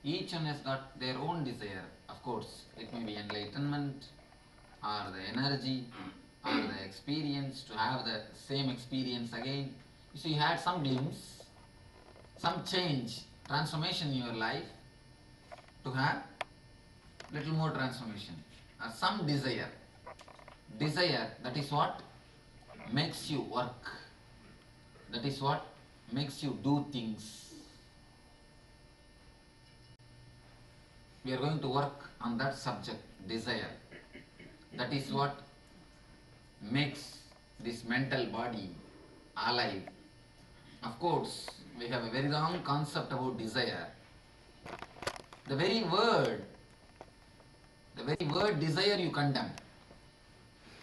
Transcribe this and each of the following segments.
Each one has got their own desire. Of course, it may be enlightenment or the energy or the experience to have the same experience again. You see, you had some glimpse, some change, transformation in your life to have little more transformation or some desire. Desire, that is what makes you work. That is what makes you do things. We are going to work on that subject, desire. That is what makes this mental body alive. Of course, we have a very wrong concept about desire. The very word desire you condemn.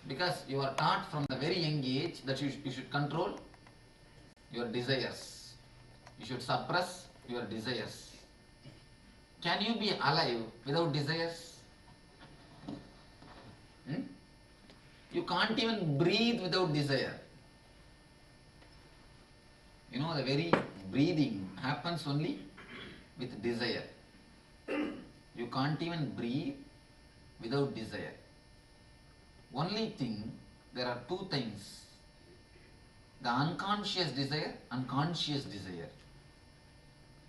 Because you are taught from the very young age that you should control your desires. You should suppress your desires. Can you be alive without desires? You can't even breathe without desire. You know, the very breathing happens only with desire. You can't even breathe without desire. Only thing, there are two things. The unconscious desire and conscious desire.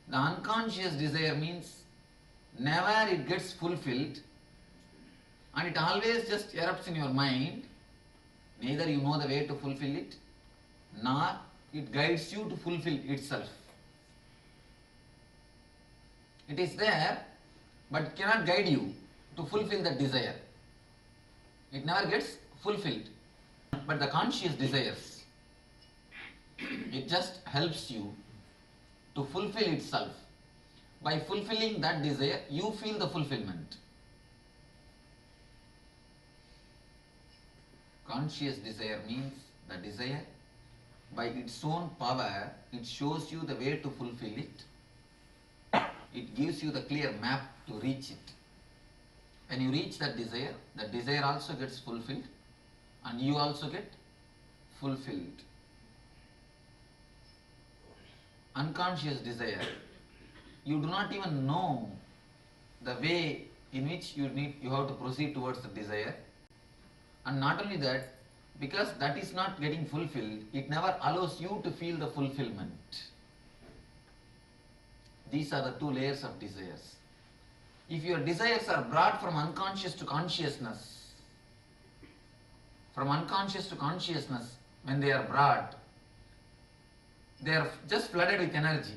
The unconscious desire means never it gets fulfilled and it always just erupts in your mind. Neither you know the way to fulfill it, nor it guides you to fulfill itself. It is there, but it cannot guide you to fulfill that desire. It never gets fulfilled. But the conscious desires, it just helps you to fulfill itself. By fulfilling that desire, you feel the fulfillment. Conscious desire means the desire, by its own power, it shows you the way to fulfill it. It gives you the clear map to reach it. When you reach that desire also gets fulfilled and you also get fulfilled. Unconscious desire, you do not even know the way in which you have to proceed towards the desire. And not only that, because that is not getting fulfilled, it never allows you to feel the fulfillment. These are the two layers of desires. If your desires are brought from unconscious to consciousness, from unconscious to consciousness, when they are brought, they are just flooded with energy.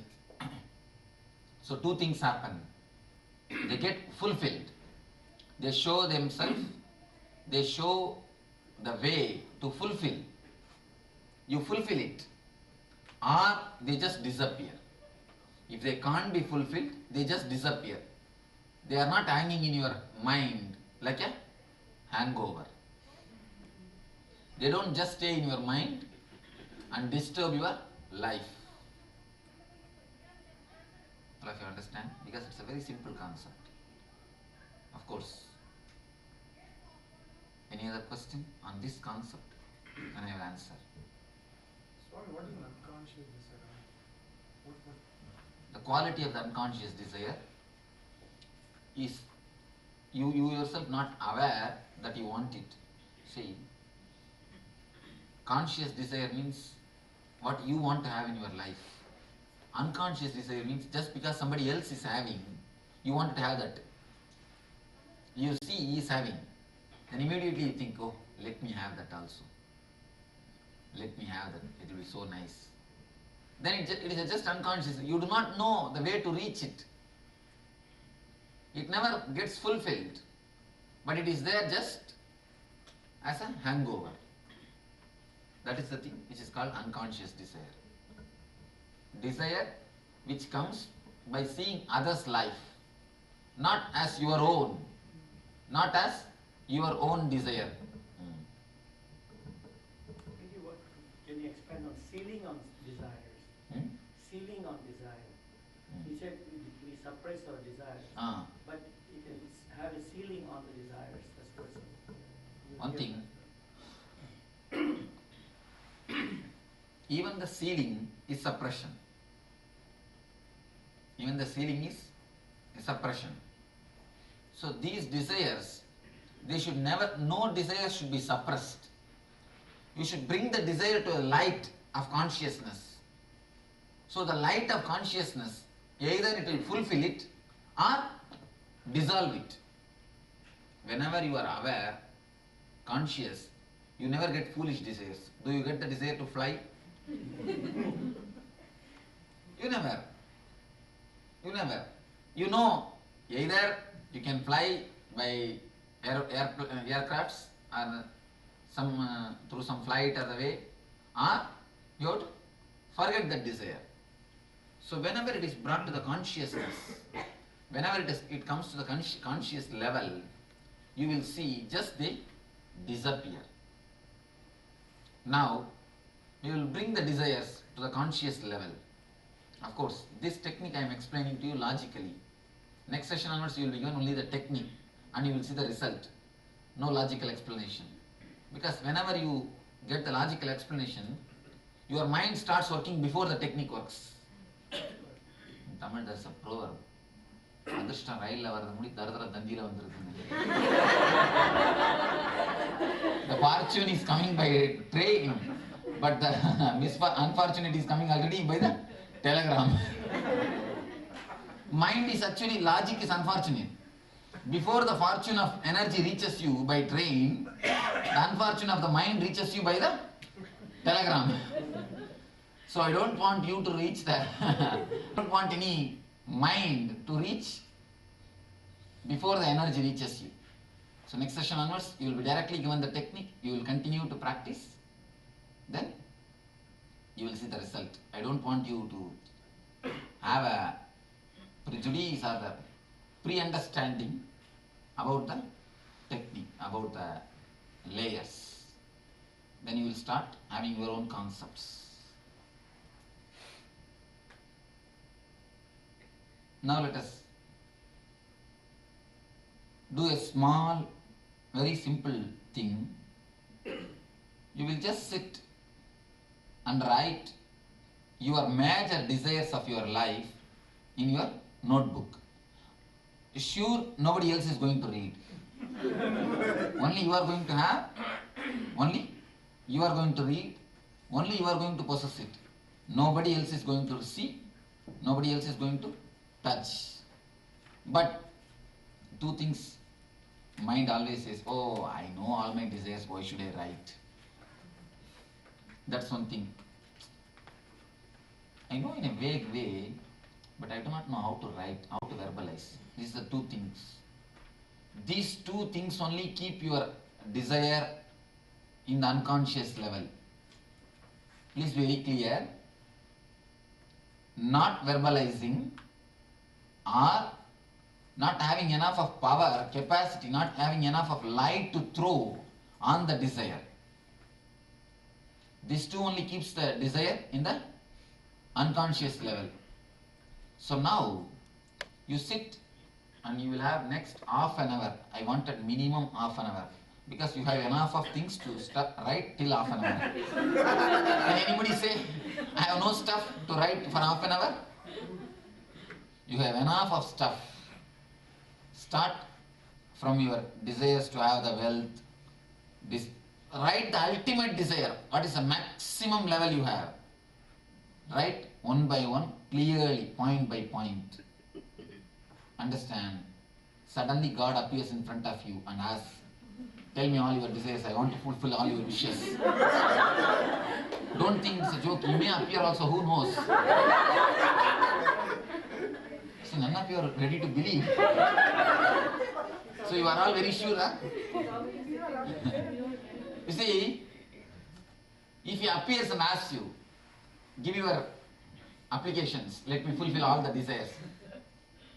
So two things happen. They get fulfilled. They show themselves, they show the way to fulfill. You fulfill it, or they just disappear. If they can't be fulfilled, they just disappear. They are not hanging in your mind like a hangover. They don't just stay in your mind and disturb your life. All of you understand? Because it's a very simple concept. Of course. Any other question on this concept? Can I have an answer? Sorry, what is an unconscious desire? What? The quality of the unconscious desire is you yourself not aware that you want it. See, conscious desire means what you want to have in your life. Unconscious desire means just because somebody else is having, you want to have that. You see he is having, then immediately you think, oh, let me have that also. Let me have that, it will be so nice. Then it is just unconscious. You do not know the way to reach it. It never gets fulfilled, but it is there just as a hangover. That is the thing which is called unconscious desire. Desire which comes by seeing others' life, not as your own, not as your own desire. Can you expand on ceiling on desires? Ceiling on desire. You said we suppress our desires, but you can have a ceiling on the desires. That's what. One thing, even the ceiling is suppression. Even the ceiling is suppression. So these desires, they should never, no desire should be suppressed. You should bring the desire to a light of consciousness. So the light of consciousness, either it will fulfill it or dissolve it. Whenever you are aware, conscious, you never get foolish desires. Do you get the desire to fly? You never. You never. You know, either you can fly by aircrafts or through some flight or the way, or you have to forget that desire. So whenever it is brought to the consciousness, whenever it comes to the conscious level, you will see just they disappear. Now, we will bring the desires to the conscious level. Of course, this technique I am explaining to you logically. Next session onwards, you will be given only the technique and you will see the result. No logical explanation. Because whenever you get the logical explanation, your mind starts working before the technique works. In Tamil, there is a proverb. Adrishtam railla varada mudi daradara dandila vandirukku. The fortune is coming by train, but the unfortunate is coming already by the telegram. Mind is actually, logic is unfortunate. Before the fortune of energy reaches you by train, the unfortune of the mind reaches you by the telegram. So I don't want you to reach that. I don't want any mind to reach before the energy reaches you. So next session onwards, you will be directly given the technique, you will continue to practice, then you will see the result. I don't want you to have a prejudice or the pre-understanding about the technique, about the layers. Then you will start having your own concepts. Now let us do a small, very simple thing. You will just sit and write your major desires of your life in your notebook. Sure, nobody else is going to read. Only you are going to have, only you are going to read, only you are going to possess it. Nobody else is going to see, nobody else is going to touch. But two things, mind always says, oh, I know all my desires, why should I write? That's one thing. I know in a vague way, but I do not know how to write, how to verbalize. These are the two things. These two things only keep your desire in the unconscious level. Please be very clear. Not verbalizing or not having enough of power, capacity, not having enough of light to throw on the desire. This two only keeps the desire in the unconscious level. So now you sit and you will have next half an hour. I wanted minimum half an hour because you have enough of things to write till half an hour. Can anybody say, I have no stuff to write for half an hour? You have enough of stuff. Start from your desires to have the wealth. Write the ultimate desire. What is the maximum level you have? Write one by one, clearly, point by point. Understand? Suddenly God appears in front of you and asks, tell me all your desires, I want to fulfill all your wishes. Don't think it's a joke, he may appear also, who knows? So none of you are ready to believe. So you are all very sure, huh? You see, if he appears and asks you, give your applications, let me fulfill all the desires.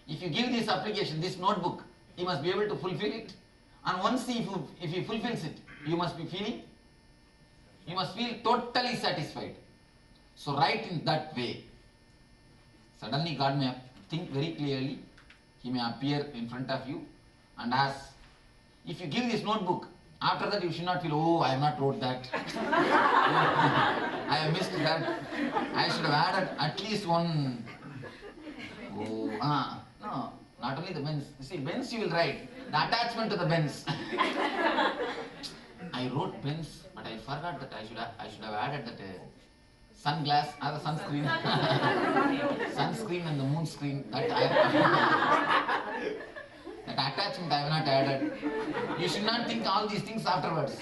If you give this application, this notebook, he must be able to fulfill it. And once if he fulfills it, you must feel totally satisfied. So write in that way. Suddenly God may think very clearly, he may appear in front of you and ask. If you give this notebook, after that you should not feel, oh, I have not wrote that. I have missed that. I should have added at least one. Oh, no, not only the Benz. You see, Benz you will write. The attachment to the Benz. I wrote Benz, but I forgot that I should have added that sunglass, or the sunscreen. Sunscreen and the moon screen. That attachment I have not added. You should not think all these things afterwards.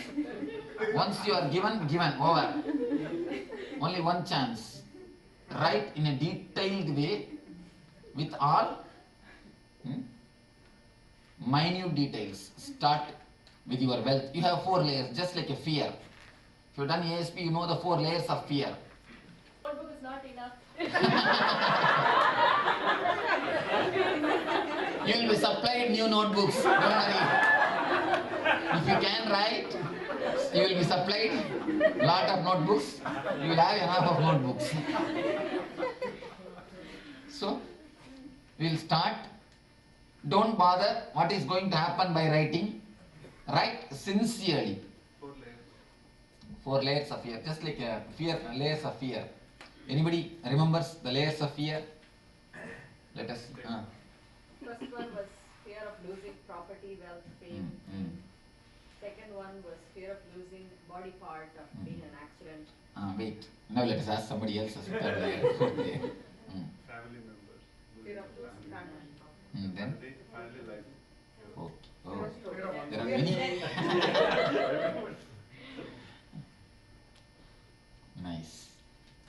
Once you are given, over. Only one chance. Write in a detailed way with all minute details. Start with your wealth. You have 4 layers, just like a fear. If you have done ASP, you know the 4 layers of fear. Notebook is not enough. You will be supplied new notebooks. Don't worry. If you can write, you will be supplied lot of notebooks. You will have enough of notebooks. So, we will start. Don't bother what is going to happen by writing. Write sincerely. 4 layers. 4 layers of fear. Just like a fear, layers of fear. Anybody remembers the layers of fear? Let us. First one was fear of losing property, wealth, fame. Second one was fear of losing body part of being an accident. Wait. Now let us ask somebody else as a 3rd layer, 4th layer. Family members. Fear of losing family. Then? Family life. Oh. Fear of There are Fear of many. death. Nice.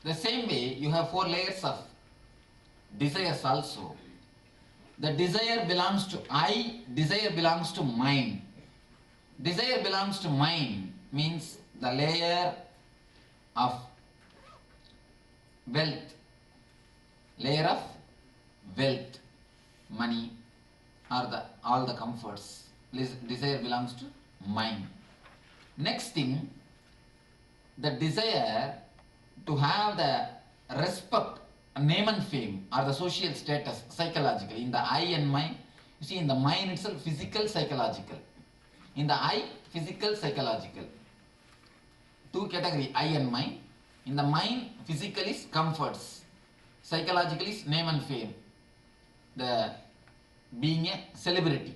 The same way, you have 4 layers of desires also. The desire belongs to I, desire belongs to mind. Desire belongs to mind means the layer of wealth. Layer of wealth, money, or all the comforts. Desire belongs to mind. Next thing, the desire to have the respect, name and fame, or the social status, psychological. In the I and mind, you see, in the mind itself, physical, psychological. In the I, physical, psychological. 2 category, I and mind. In the mind, physical is comforts, psychological is name and fame. The being a celebrity.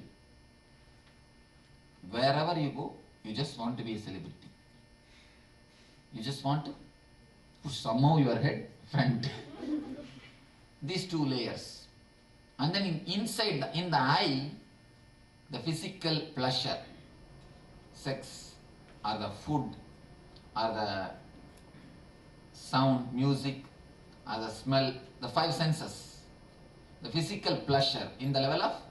Wherever you go, you just want to be a celebrity. You just want to push somehow your head front. These 2 layers. And then inside, in the I, the physical pleasure, sex, or the food, or the sound, music, or the smell, the 5 senses. The physical pleasure in the level of,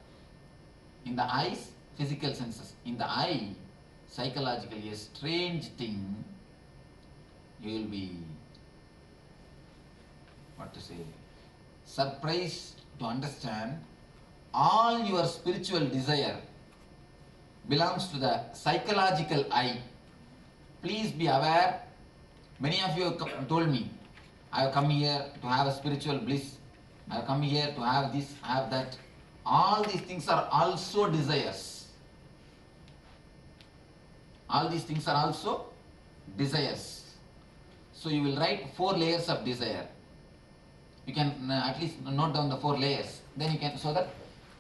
in the eyes, physical senses. In the eye, psychologically, a strange thing, you will be, what to say, surprised to understand all your spiritual desire belongs to the psychological I. Please be aware. Many of you have told me, I have come here to have a spiritual bliss. I have come here to have this, have that. All these things are also desires. All these things are also desires. So you will write 4 layers of desire. You can at least note down the 4 layers. Then you can, so that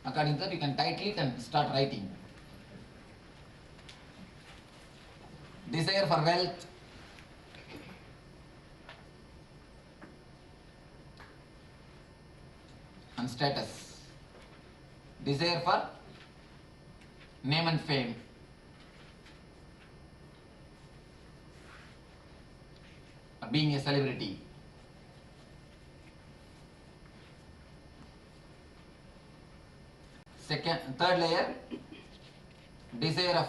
according to that you can title it and start writing. Desire for wealth. And status. Desire for name and fame. Being a celebrity. Third layer, desire of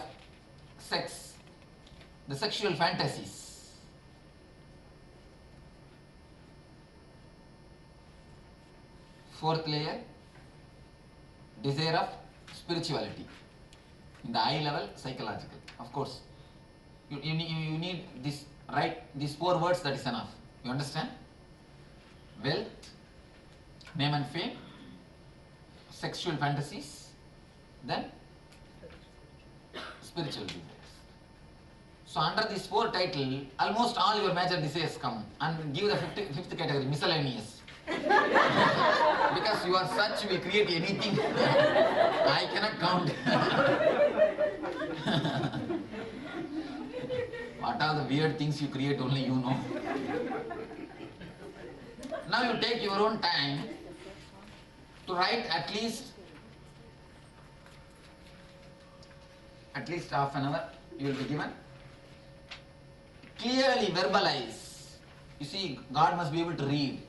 sex, the sexual fantasies. Fourth layer, desire of spirituality. In the eye level, psychological. Of course, you need this, write these 4 words, that is enough. You understand? Wealth, name and fame, sexual fantasies, then spiritual desires. So under this 4 title, almost all your major desires come, and give the fifth category, miscellaneous. Because you are such, will create anything. I cannot count. What are the weird things you create, only you know. Now you take your own time to write at least half an hour you will be given. Clearly verbalize. You see, God must be able to read.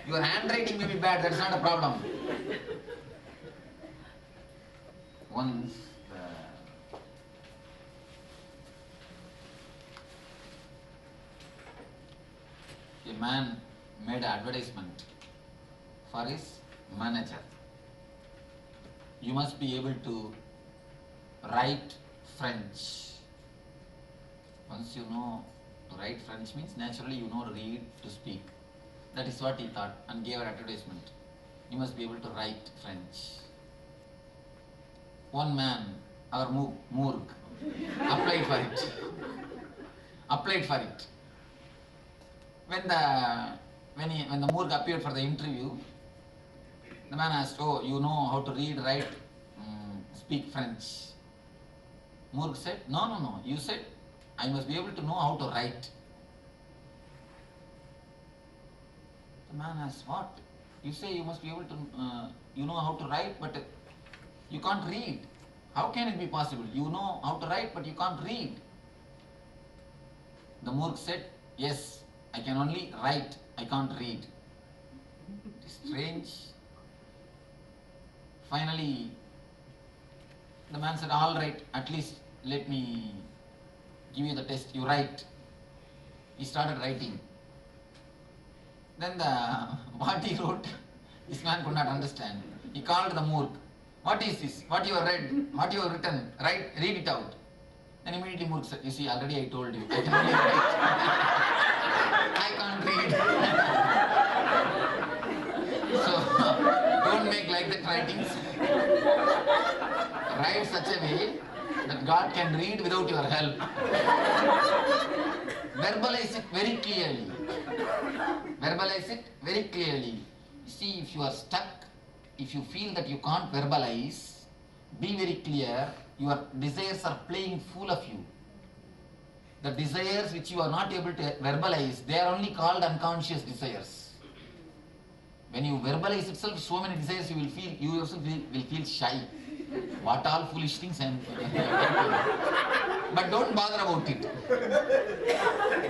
Your handwriting may be bad, that's not a problem. Once a man made an advertisement for his manager. You must be able to write French. Once you know to write French means naturally you know to read, to speak. That is what he thought and gave an advertisement. You must be able to write French. One man, our Moorg, applied for it. Applied for it. When the Moorg appeared for the interview, the man asked, "Oh, you know how to read, write, speak French?" Moorg said, No. You said, I must be able to know how to write. The man asked, "What? You say you must be able to, you know how to write, but you can't read. How can it be possible? You know how to write, but you can't read." The Moorg said, "Yes, I can only write, I can't read." It's strange. Finally, the man said, "All right, at least let me give you the test. You write." He started writing. Then what he wrote, this man could not understand. He called the Moorg. "What is this? What you have read? What you have written? Read it out." Then immediately Moorg said, "You see, already I told you, I can only write. I can't read." So, don't make like that writings. Write such a way that God can read without your help. Verbalize it very clearly. Verbalize it very clearly. See, if you are stuck, if you feel that you can't verbalize, be very clear. Your desires are playing fool of you. The desires which you are not able to verbalize, they are only called unconscious desires. When you verbalize itself, so many desires you yourself will feel shy. What all foolish things I am doing. But don't bother about it.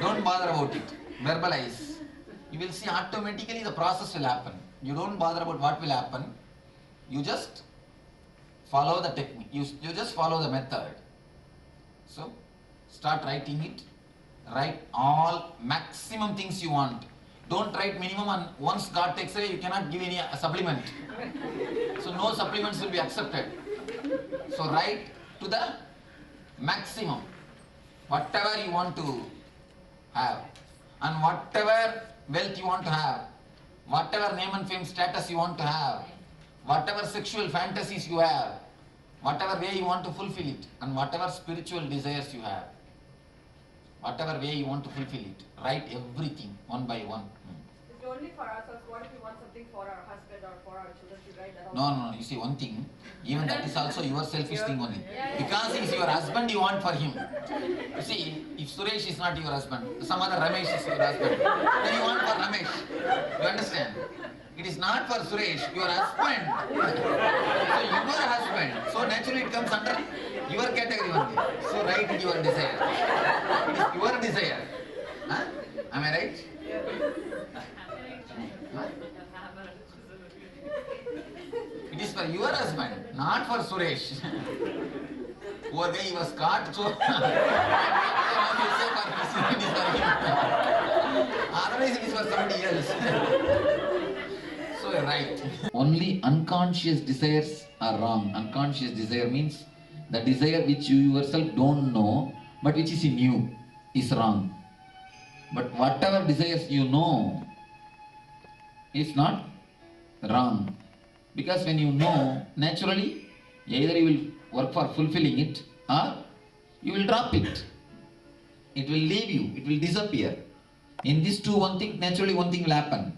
Don't bother about it. Verbalize. You will see automatically the process will happen. You don't bother about what will happen. You just follow the technique. You just follow the method. So, start writing it. Write all maximum things you want. Don't write minimum, and once God takes away, you cannot give any supplement. So no supplements will be accepted. So write to the maximum. Whatever you want to have. And whatever wealth you want to have. Whatever name and fame status you want to have. Whatever sexual fantasies you have. Whatever way you want to fulfill it. And whatever spiritual desires you have. Whatever way you want to fulfill it. Write everything one by one. It's only for ourselves. What if we want something for our husband or for our children? To write that also? No. You see, one thing, even that is also your selfish thing only. Because he is your husband, you want for him. You see, if Suresh is not your husband, some other Ramesh is your husband, then you want for Ramesh. You understand? It is not for Suresh, your husband. So your husband. So naturally it comes under your category only. So write it your desire. It is your desire. Huh? Am I right? Huh? It is for your husband, not for Suresh. Poor guy, he was caught, so otherwise it is for somebody else. So right. Only unconscious desires are wrong. Unconscious desire means the desire which you yourself don't know, but which is in you, is wrong. But whatever desires you know is not wrong. Because when you know, naturally, either you will work for fulfilling it or you will drop it. It will leave you, it will disappear. In these two, naturally one thing will happen.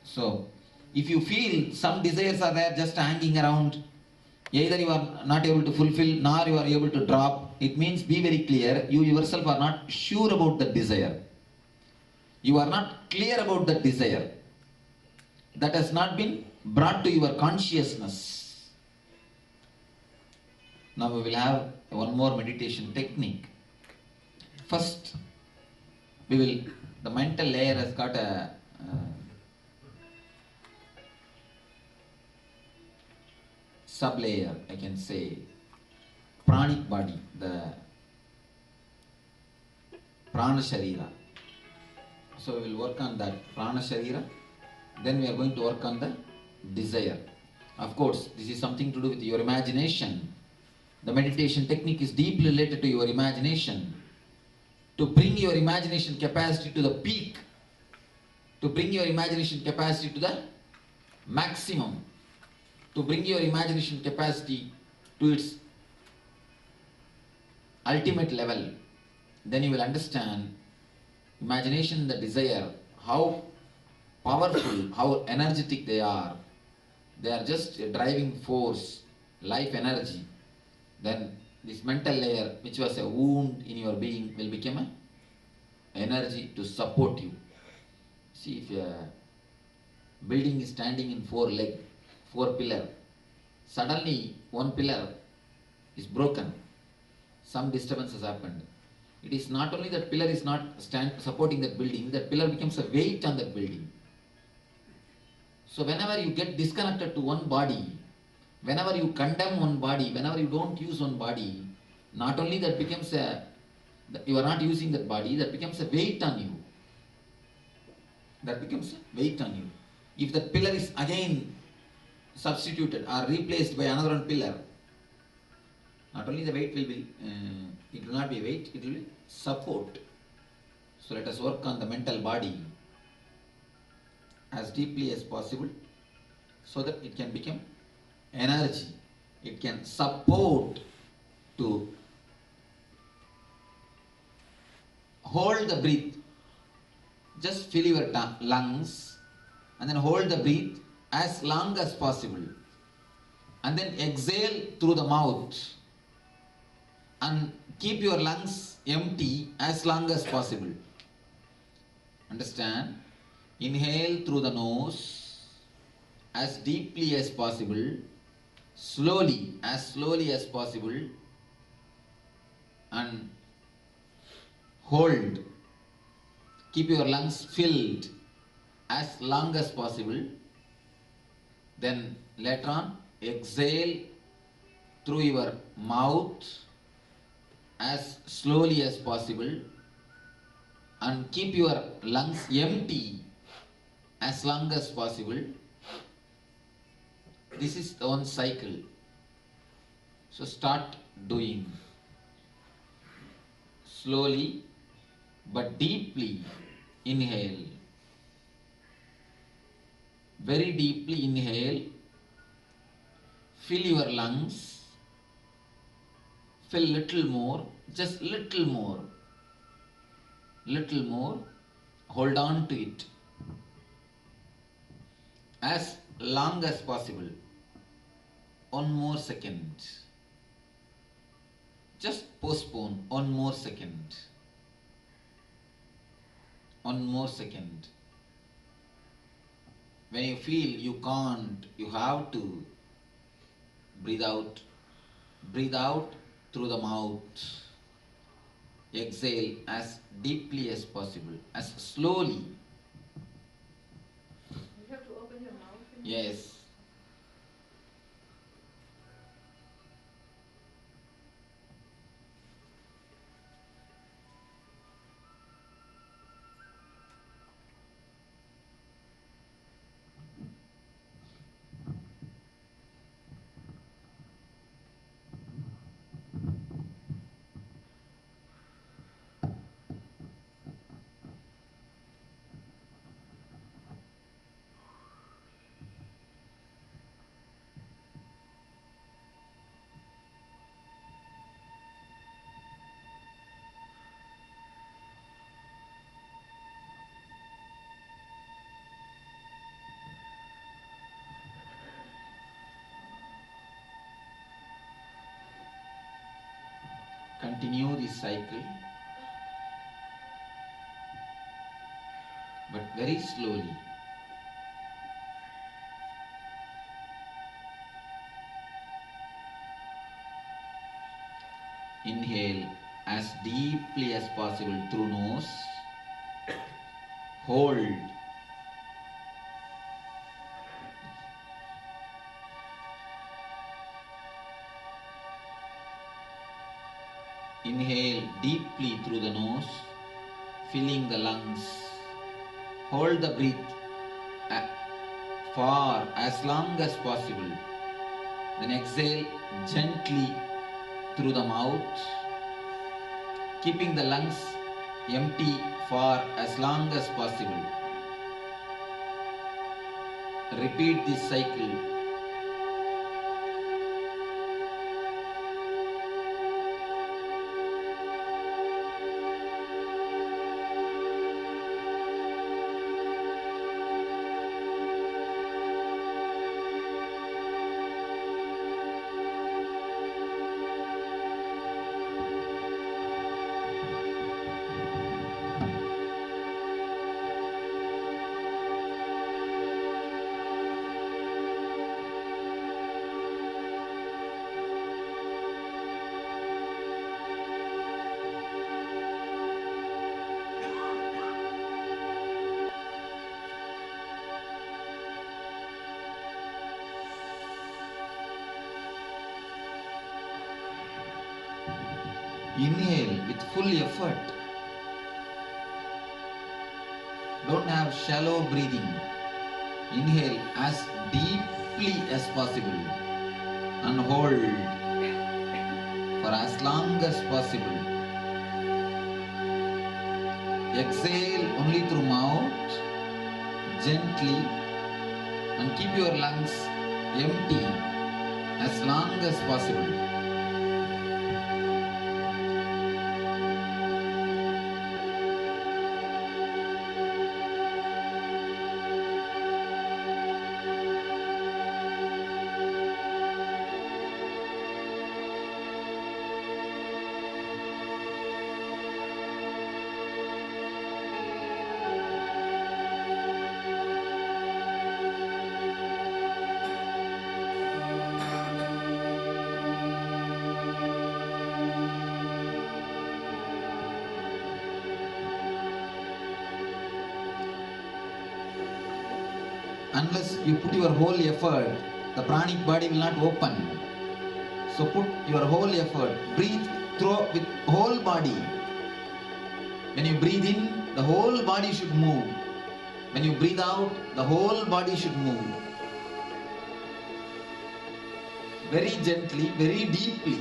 So, if you feel some desires are there just hanging around, either you are not able to fulfill nor you are able to drop, it means be very clear, you yourself are not sure about the desire. You are not clear about the desire. That has not been brought to your consciousness. Now we will have one more meditation technique. First, the mental layer has got a sub-layer, I can say, pranic body, the Prana Shareera. So we will work on that Prana Shareera. Then we are going to work on the desire. Of course, this is something to do with your imagination. The meditation technique is deeply related to your imagination. To bring your imagination capacity to the peak, to bring your imagination capacity to the maximum, to bring your imagination capacity to its ultimate level, then you will understand imagination, the desire, how powerful, how energetic they are. They are just a driving force, life energy. Then this mental layer, which was a wound in your being, will become an energy to support you. See, if a building is standing in four pillar, suddenly one pillar is broken, some disturbance has happened. It is not only that pillar is not supporting that building, that pillar becomes a weight on that building. So whenever you get disconnected to one body, whenever you condemn one body, whenever you don't use one body, not only that becomes you are not using that body, that becomes a weight on you. That becomes a weight on you. If that pillar is again substituted or replaced by another one pillar, not only the weight will be, it will not be weight, it will be support. So let us work on the mental body as deeply as possible so that it can become energy. It can support to hold the breath. Just fill your lungs and then hold the breath as long as possible. And then exhale through the mouth. And keep your lungs empty as long as possible. Understand? Inhale through the nose as deeply as possible, slowly as possible, and hold. Keep your lungs filled as long as possible. Then later on, exhale through your mouth as slowly as possible and keep your lungs empty as long as possible. This is one cycle. So start doing slowly but deeply. Inhale. Very deeply inhale. Fill your lungs. Fill little more, just little more. Little more. Hold on to it as long as possible. One more second. Just postpone one more second. One more second. When you feel you can't, you have to breathe out. Breathe out through the mouth. Exhale as deeply as possible, as slowly. You have to open your mouth. Yes. continue this cycle, but very slowly. Inhale as deeply as possible through nose. Hold. Inhale deeply through the nose, filling the lungs. Hold the breath for as long as possible. Then exhale gently through the mouth, keeping the lungs empty for as long as possible. Repeat this cycle. Inhale with full effort. Don't have shallow breathing. Inhale as deeply as possible and hold for as long as possible. Exhale only through mouth, gently, and keep your lungs empty as long as possible. Unless you put your whole effort, the pranic body will not open. So put your whole effort. Breathe through with whole body. When you breathe in, the whole body should move. When you breathe out, the whole body should move. Very gently, very deeply.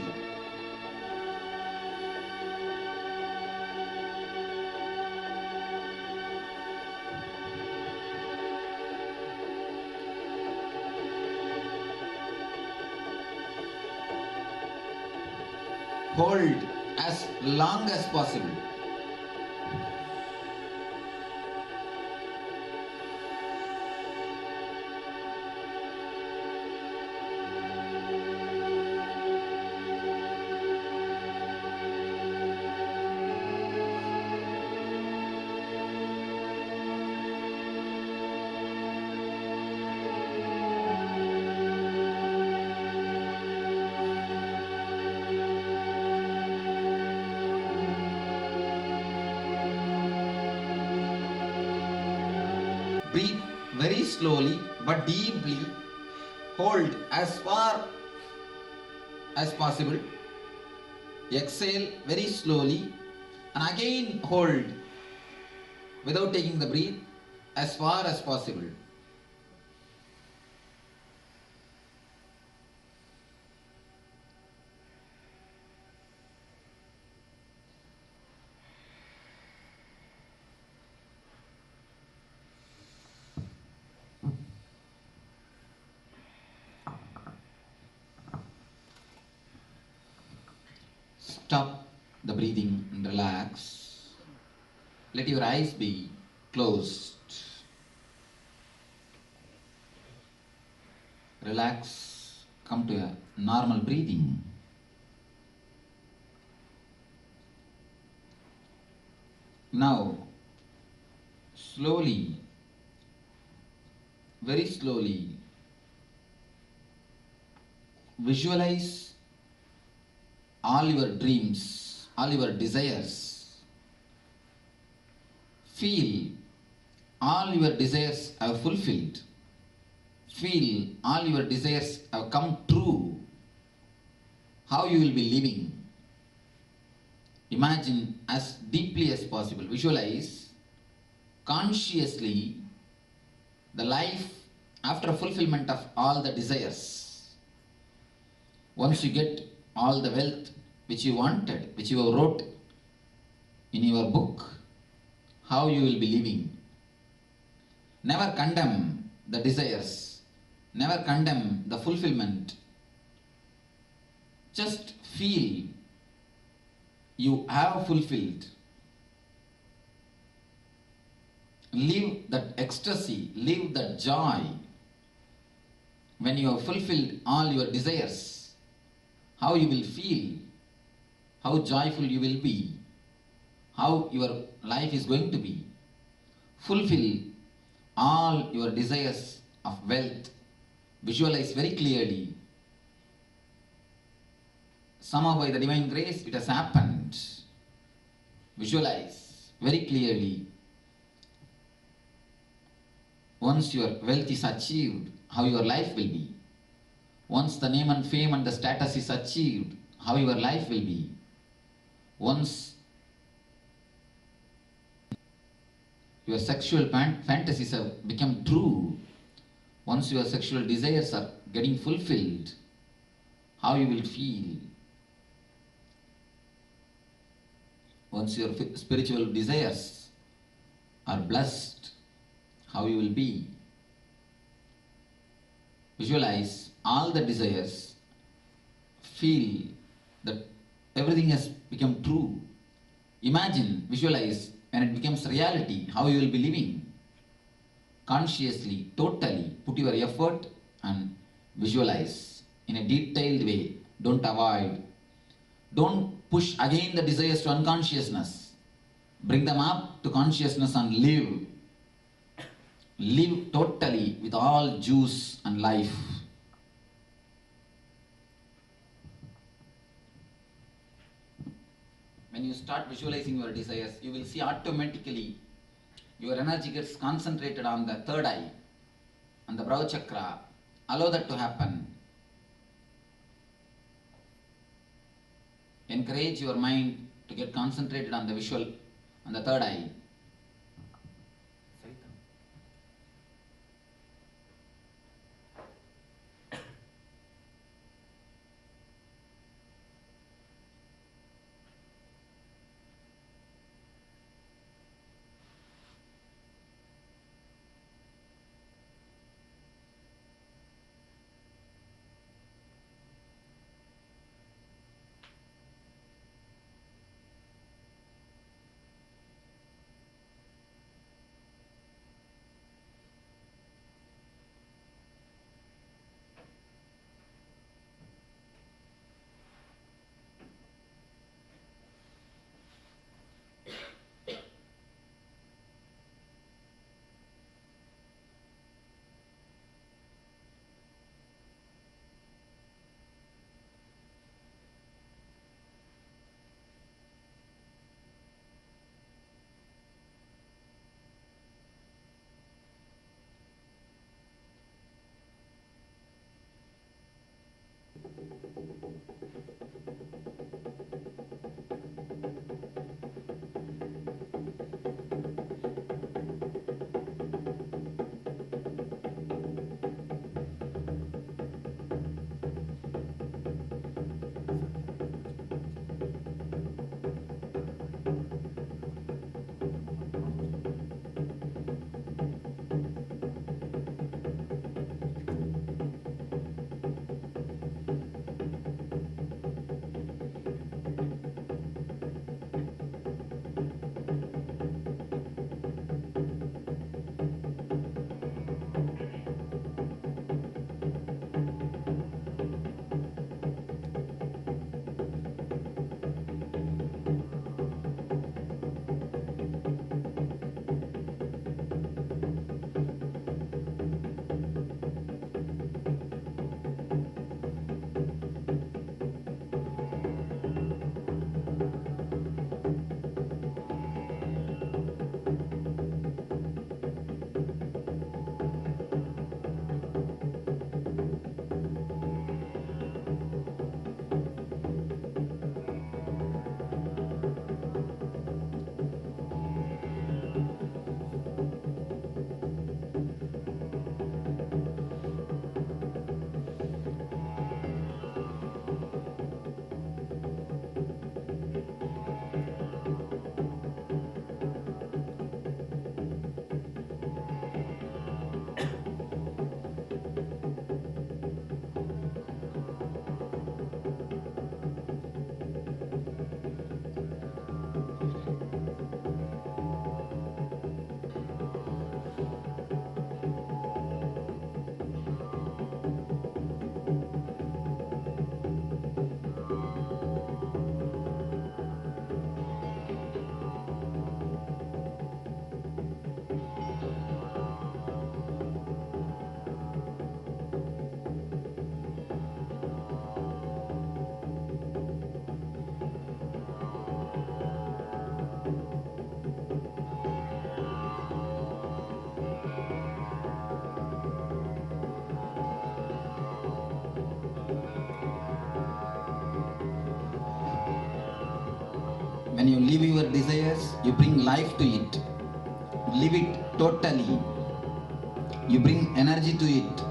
Hold as long as possible. Breathe very slowly but deeply. Hold as far as possible. Exhale very slowly and again hold without taking the breath as far as possible. Stop the breathing and relax. Let your eyes be closed. Relax. Come to a normal breathing. Now, slowly, very slowly, visualize all your dreams, all your desires. Feel all your desires are fulfilled. Feel all your desires have come true. How you will be living. Imagine as deeply as possible. Visualize consciously the life after fulfillment of all the desires. Once you get all the wealth which you wanted, which you wrote in your book, how you will be living. Never condemn the desires. Never condemn the fulfillment. Just feel you have fulfilled. Live that ecstasy, live that joy. When you have fulfilled all your desires, how you will feel, how joyful you will be, how your life is going to be. Fulfill all your desires of wealth. Visualize very clearly. Somehow by the divine grace it has happened. Visualize very clearly. Once your wealth is achieved, how your life will be. Once the name and fame and the status is achieved, how your life will be. Once your sexual fantasies have become true, once your sexual desires are getting fulfilled, how you will feel. Once your spiritual desires are blessed, how you will be. Visualize all the desires. Feel that everything has become true. Imagine, visualize when it becomes reality, how you will be living. Consciously, totally put your effort and visualize in a detailed way. Don't avoid. Don't push again the desires to unconsciousness. Bring them up to consciousness and live. Live totally with all juice and life. When you start visualizing your desires, you will see automatically your energy gets concentrated on the third eye and the brow chakra. Allow that to happen. Encourage your mind to get concentrated on the visual, on the third eye. When you live your desires, you bring life to it. Live it totally. You bring energy to it.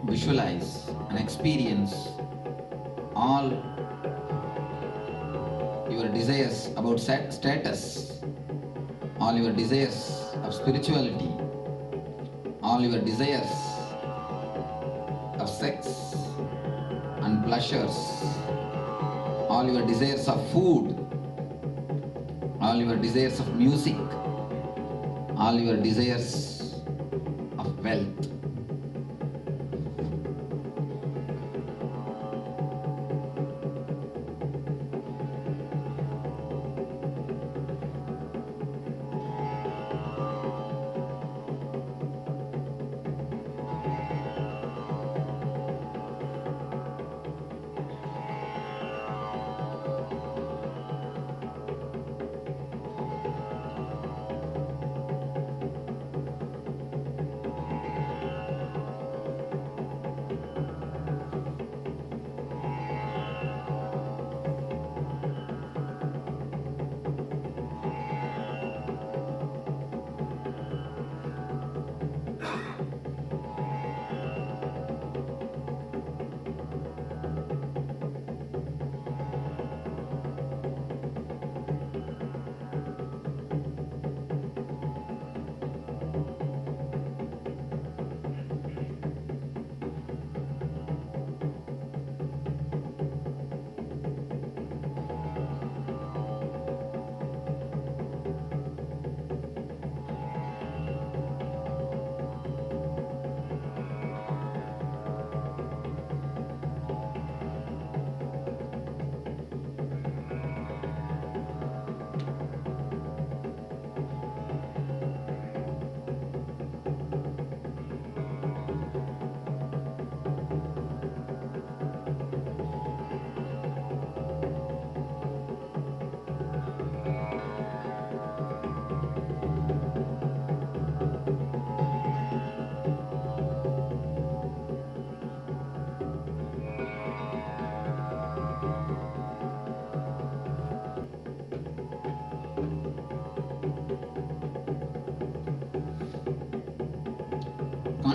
Visualize and experience all your desires about status, all your desires of spirituality, all your desires of sex and pleasures, all your desires of food, all your desires of music, all your desires of wealth.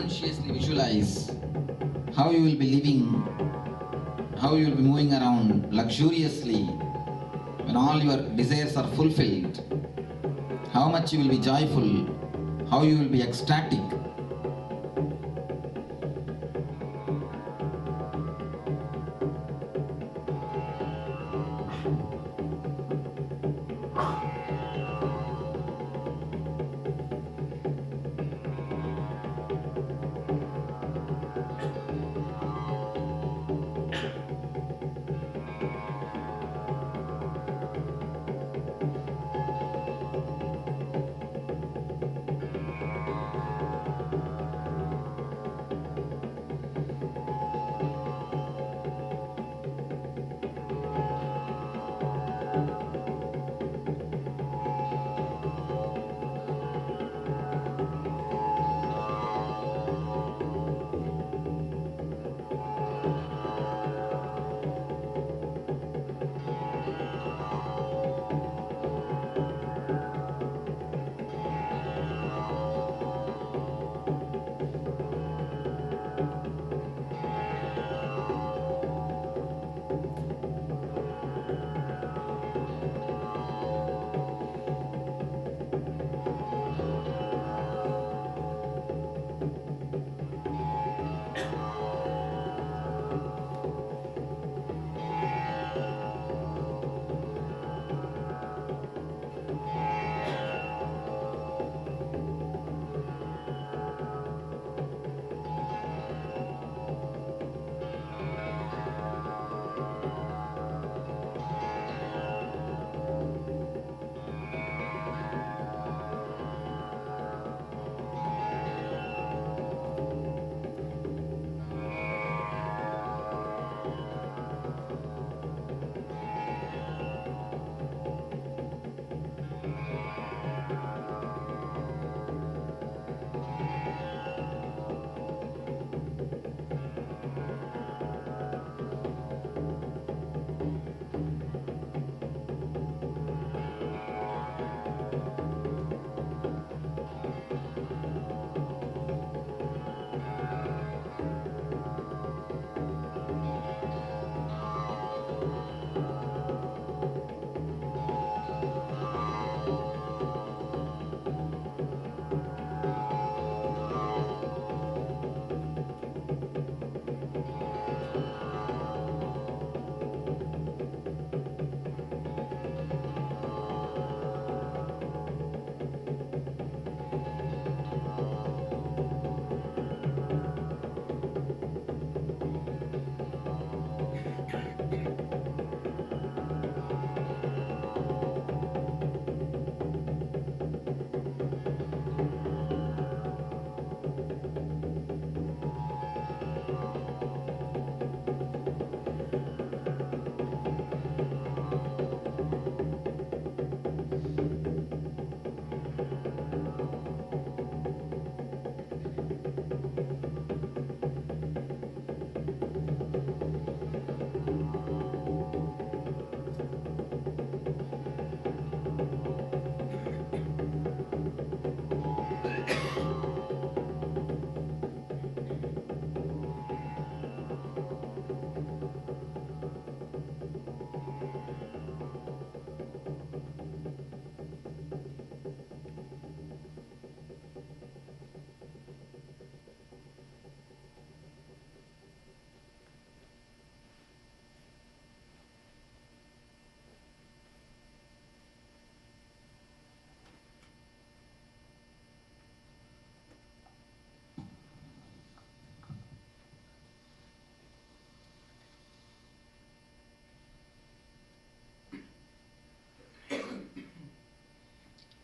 consciously visualize how you will be living, how you will be moving around luxuriously when all your desires are fulfilled, how much you will be joyful, how you will be ecstatic.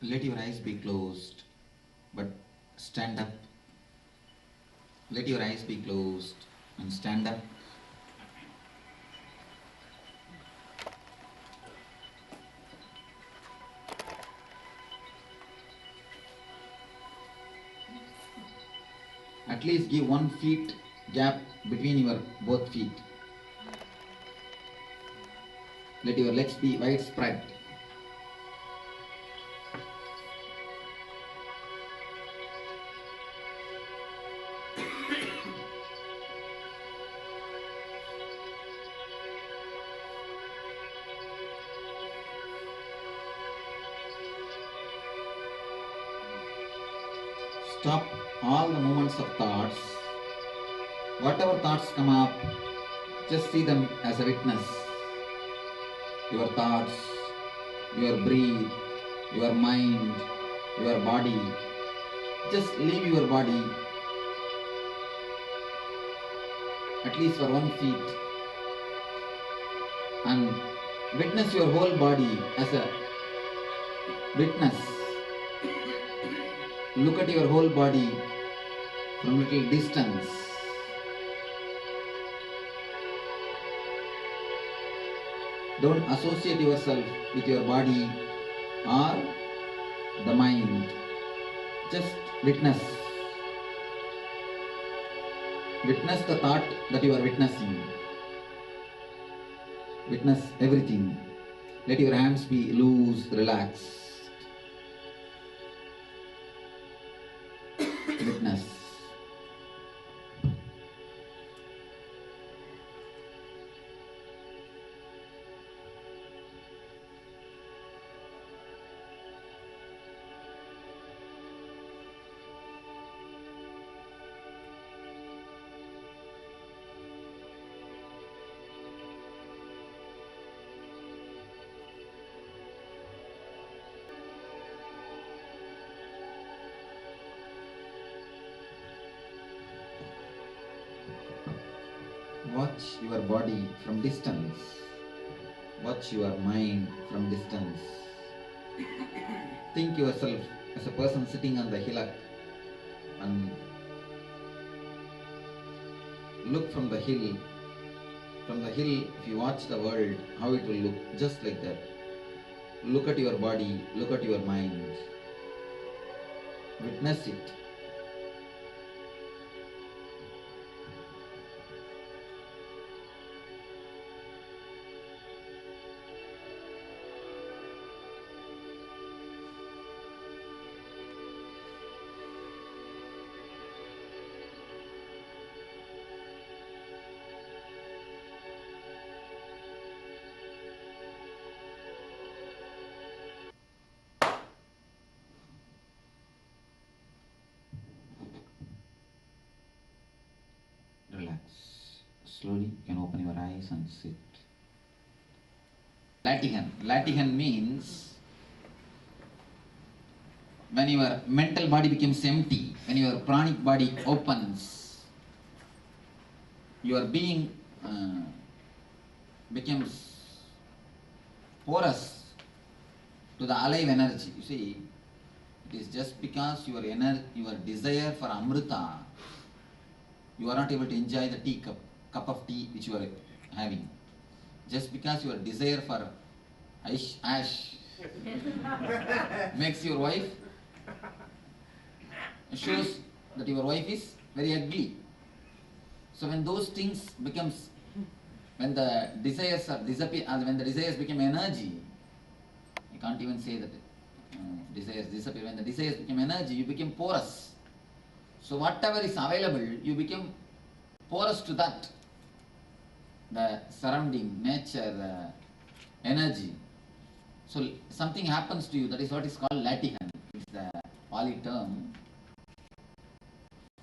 Let your eyes be closed, but stand up. Let your eyes be closed and stand up. At least give 1 feet gap between your both feet. Let your legs be widespread. Stop all the movements of thoughts. Whatever thoughts come up, just see them as a witness. Your thoughts, your breath, your mind, your body. Just leave your body at least for 1 feet and witness your whole body as a witness. Look at your whole body from little distance. Don't associate yourself with your body or the mind. Just witness. Witness the thought that you are witnessing. Witness everything. Let your hands be loose, relaxed. Witness. Watch your body from distance. Watch your mind from distance. Think yourself as a person sitting on the hillock and look from the hill. From the hill, if you watch the world, how it will look, just like that. Look at your body, look at your mind. Witness it. Relax. Slowly you can open your eyes and sit. Latihan. Latihan means when your mental body becomes empty, when your pranic body opens, your being becomes porous to the alive energy. You see, it is just because your desire for Amrita, you are not able to enjoy the cup of tea which you are having. Just because your desire for ash makes your wife, shows that your wife is very ugly. So when those things becomes, when the desires are disappear, when the desires become energy, you can't even say that desires disappear. When the desires become energy, you become porous. So whatever is available, you become porous to that. The surrounding, nature, the energy. So something happens to you, that is what is called latihan. It's the Pali term.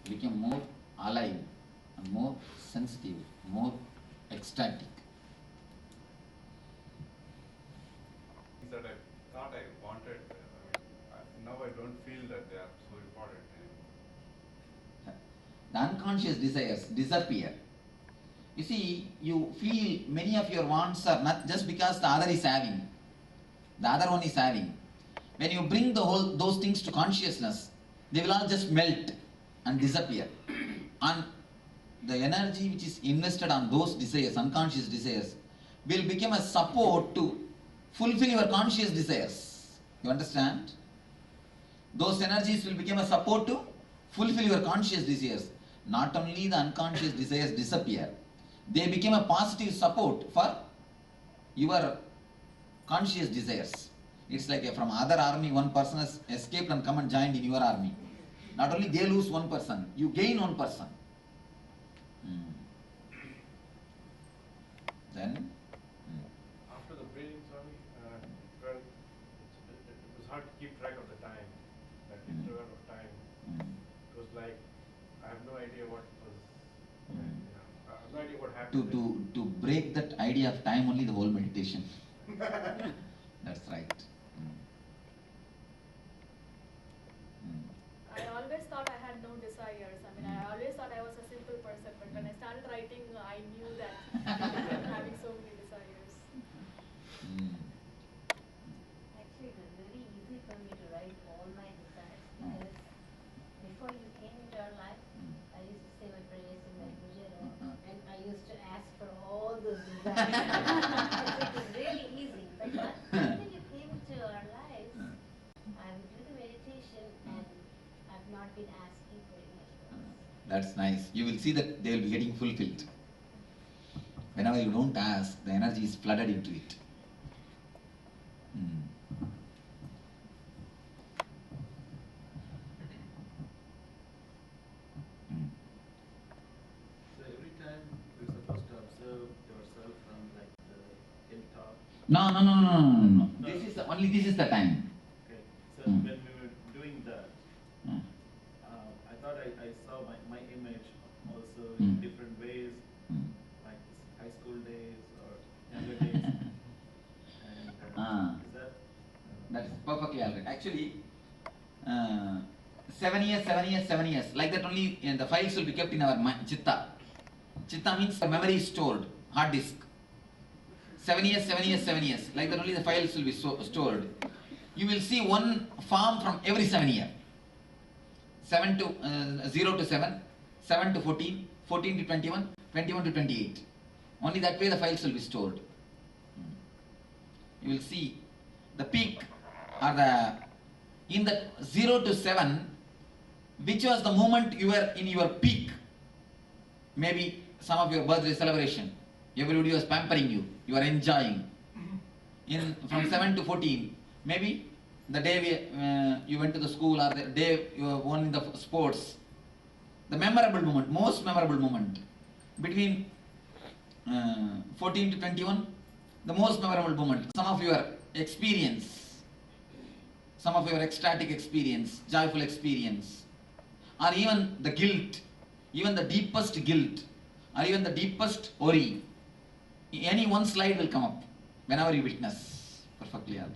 You become more alive, and more sensitive, more ecstatic. Things that I thought I wanted, now I don't feel that they are so important anymore. The unconscious desires disappear. You see, you feel many of your wants are not just because the other is having. The other one is having. When you bring those things to consciousness, they will all just melt and disappear. And the energy which is invested on those desires, unconscious desires, will become a support to fulfill your conscious desires. You understand? Those energies will become a support to fulfill your conscious desires. Not only the unconscious desires disappear, they become a positive support for your conscious desires. It's like from other army, one person has escaped and come and joined in your army. Not only they lose one person, you gain one person. Then? After the breathing, Swami, well, it was hard to keep track of the time, that interval of time. have no idea what was, I have no idea what To, happened. to, to break that idea of time only the whole meditation. That's right. I always thought I had no desires. I mean, I always thought I was a simple person, but when I started writing, I knew that I'm having so many desires. Actually, it was very easy for me to write all my desires because before you came into our life, I used to say my prayers in my puja room and I used to ask for all those desires. It was really easy. But after you came into our lives, I would do the meditation and I've not been asking for any of those. That's nice. You will see that they will be getting fulfilled. Whenever you don't ask, the energy is flooded into it. So every time you're supposed to observe yourself from like the hilltop. No. This is the time. Okay. So when we were doing that, I thought I saw my image also in different ways, like high school days or younger days. And is that? That is perfectly alright. Actually, 7 years. Like that only the files will be kept in our mind, chitta. Chitta means the memory is stored, hard disk. 7 years. Like that only the files will be stored. You will see one form from every 7 years. 0 to 7, 7 to 14, 14 to 21, 21 to 28. Only that way the files will be stored. You will see the peak or in the 0 to 7, which was the moment you were in your peak. Maybe some of your birthday celebration, everybody was pampering you, you are enjoying. From 7 to 14, maybe the day you went to the school or the day you won in the sports. The memorable moment, most memorable moment between 14 to 21, the most memorable moment. Some of your experience, some of your ecstatic experience, joyful experience, or even the guilt, even the deepest guilt, or even the deepest worry. Any one slide will come up whenever you witness. Perfectly alright.